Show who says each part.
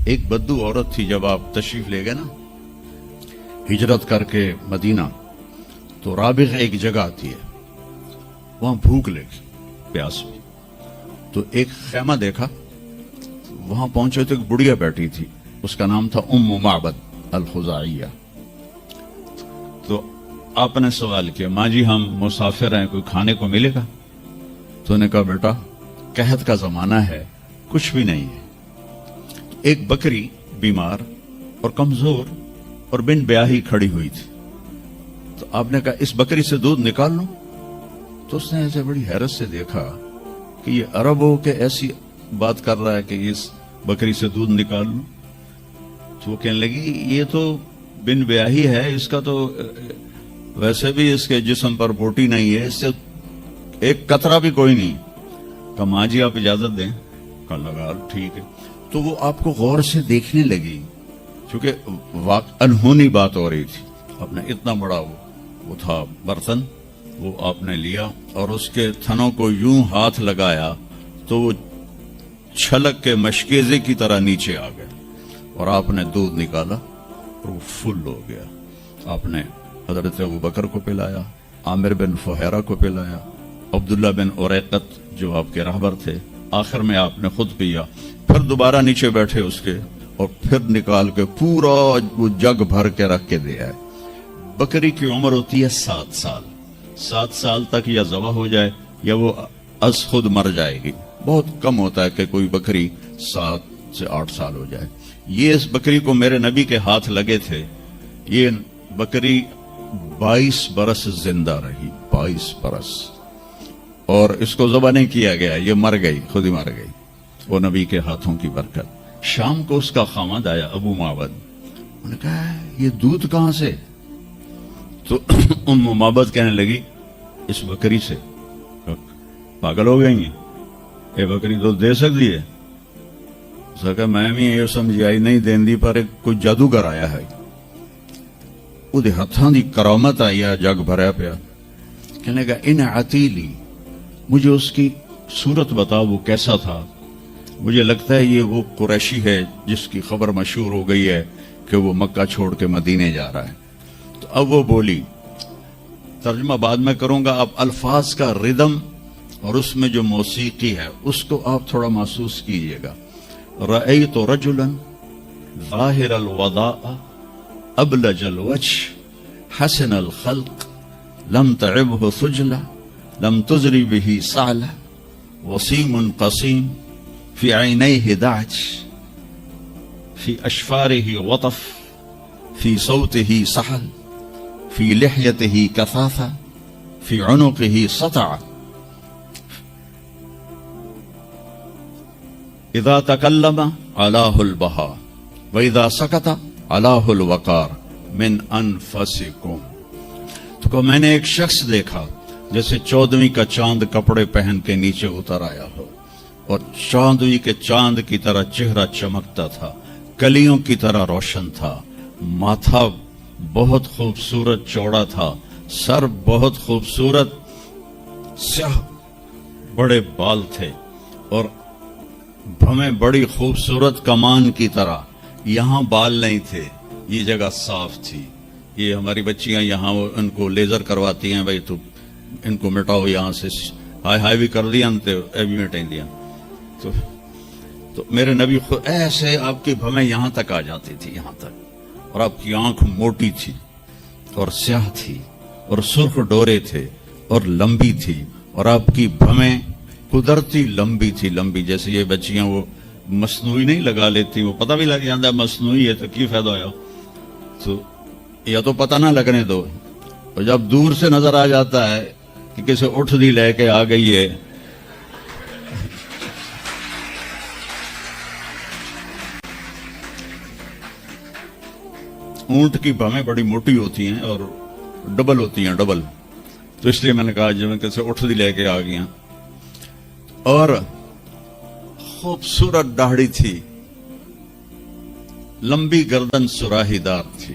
Speaker 1: ایک بدو عورت تھی، جب آپ تشریف لے گئے نا ہجرت کر کے مدینہ، تو رابغ ایک جگہ آتی ہے، وہاں بھوک لگی، پیاس میں، تو ایک خیمہ دیکھا، وہاں پہنچے تو ایک بڑھیا بیٹھی تھی، اس کا نام تھا ام معبد الخزاعیہ۔ تو آپ نے سوال کیا، ماں جی ہم مسافر ہیں، کوئی کھانے کو ملے گا؟ تو نے کہا بیٹا قحط کا زمانہ ہے، کچھ بھی نہیں ہے۔ ایک بکری بیمار اور کمزور اور بن بیاہی کھڑی ہوئی تھی، تو آپ نے کہا اس بکری سے دودھ نکال لو؟ تو اس نے ایسے بڑی حیرت سے دیکھا کہ یہ عرب ہو کے ایسی بات کر رہا ہے کہ اس بکری سے دودھ نکال لو؟ تو وہ کہنے لگی یہ تو بن بیاہی ہے، اس کا تو ویسے بھی اس کے جسم پر بوٹی نہیں ہے، اس سے ایک قطرہ بھی کوئی نہیں۔ کہا ماں جی آپ اجازت دیں؟ کہا لگا ٹھیک ہے۔ تو وہ آپ کو غور سے دیکھنے لگی، چونکہ انہونی بات ہو رہی تھی۔ آپ نے اتنا بڑا وہ تھا برتن، وہ آپ نے لیا اور اس کے تھنوں کو یوں ہاتھ لگایا تو وہ چھلک کے مشکیزے کی طرح نیچے آ گئے، اور آپ نے دودھ نکالا اور وہ فل ہو گیا۔ آپ نے حضرت ابوبکر کو پلایا، عامر بن فہیرہ کو پلایا، عبداللہ بن اریقت جو آپ کے رہبر تھے، آخر میں آپ نے خود پیا، پھر دوبارہ نیچے بیٹھے اس کے، اور پھر نکال کے پورا وہ جگ بھر کے رکھ کے دیا ہے۔ بکری کی عمر ہوتی ہے 7 سال، 7 سال تک یا ذبح ہو جائے یا وہ از خود مر جائے گی۔ بہت کم ہوتا ہے کہ کوئی بکری 7 سے 8 سال ہو جائے۔ یہ اس بکری کو میرے نبی کے ہاتھ لگے تھے، یہ بکری 22 برس زندہ رہی، 22 برس، اور اس کو ذبح نہیں کیا گیا، یہ مر گئی، خود ہی مر گئی، وہ نبی کے ہاتھوں کی برکت۔ شام کو اس کا خامد آیا ابو معبد، انہوں نے کہا یہ دودھ کہاں سے؟ تو ام معبد کہنے لگی اس بکری سے۔ پاگل ہو گئی ہیں، یہ بکری دودھ دے سکتی ہے؟ اس نے کہا میں بھی یہ سمجھ آئی نہیں دیندی، پر ایک کوئی جادوگر آیا ہے، وہ ہاتھاں دی کرامت آئی ہے، جگ بھریا پیا۔ کہنے لگا ان عتیلی، مجھے اس کی صورت بتاؤ وہ کیسا تھا، مجھے لگتا ہے یہ وہ قریشی ہے جس کی خبر مشہور ہو گئی ہے کہ وہ مکہ چھوڑ کے مدینے جا رہا ہے۔ تو اب وہ بولی، ترجمہ بعد میں کروں گا، اب الفاظ کا ردم اور اس میں جو موسیقی ہے اس کو آپ تھوڑا محسوس کیجئے گا۔ رأیت رجلا ظاہر الوداء ابلج الوجه حسن الخلق لم تعبه ثجلہ لم تزری به سعلہ وسیم قسیم في عينيه دعج في أشفاره وطف في صوته سحل في لحيته كثافة في عنقه سطع إذا تكلم علاه البهاء وإذا سكت علاه الوقار من أنفسكم۔ تو میں نے ایک شخص دیکھا جیسے 14ویں کا چاند کپڑے پہن کے نیچے اتر آیا ہو، اور چاندوی کے چاند کی طرح چہرہ چمکتا تھا، کلیوں کی طرح روشن تھا، ماتھا بہت خوبصورت چوڑا تھا، سر بہت خوبصورت سیاہ بڑے بال تھے، اور بھویں بڑی خوبصورت کمان کی طرح، یہاں بال نہیں تھے، یہ جگہ صاف تھی۔ یہ ہماری بچیاں یہاں ان کو لیزر کرواتی ہیں، بھائی تو ان کو مٹاؤ یہاں سے، ہائی بھی کر دیا انتے اے بھی مٹائیں دیا۔ تو میرے نبی خود ایسے آپ کی بھویں یہاں تک آ جاتی تھی، یہاں تک، اور آپ کی آنکھ موٹی تھی اور سیاہ تھی اور سرخ ڈورے تھے اور لمبی تھی، اور آپ کی بھویں قدرتی لمبی تھی، لمبی جیسے یہ بچیاں وہ مصنوعی نہیں لگا لیتی، وہ پتہ بھی لگ جاتا ہے مصنوعی ہے تو کی فائدہ ہوا، تو یا تو پتہ نہ لگنے دو، اور جب دور سے نظر آ جاتا ہے کہ کسی اٹھ دی لے کے آ گئی ہے۔ اونٹ کی بھویں بڑی موٹی ہوتی ہیں اور ڈبل ہوتی ہیں، ڈبل، تو اس لیے میں نے کہا جب کیسے اٹھ دی لے کے آ گئی ہیں، اور خوبصورت داڑھی تھی، لمبی گردن سراہی دار تھی۔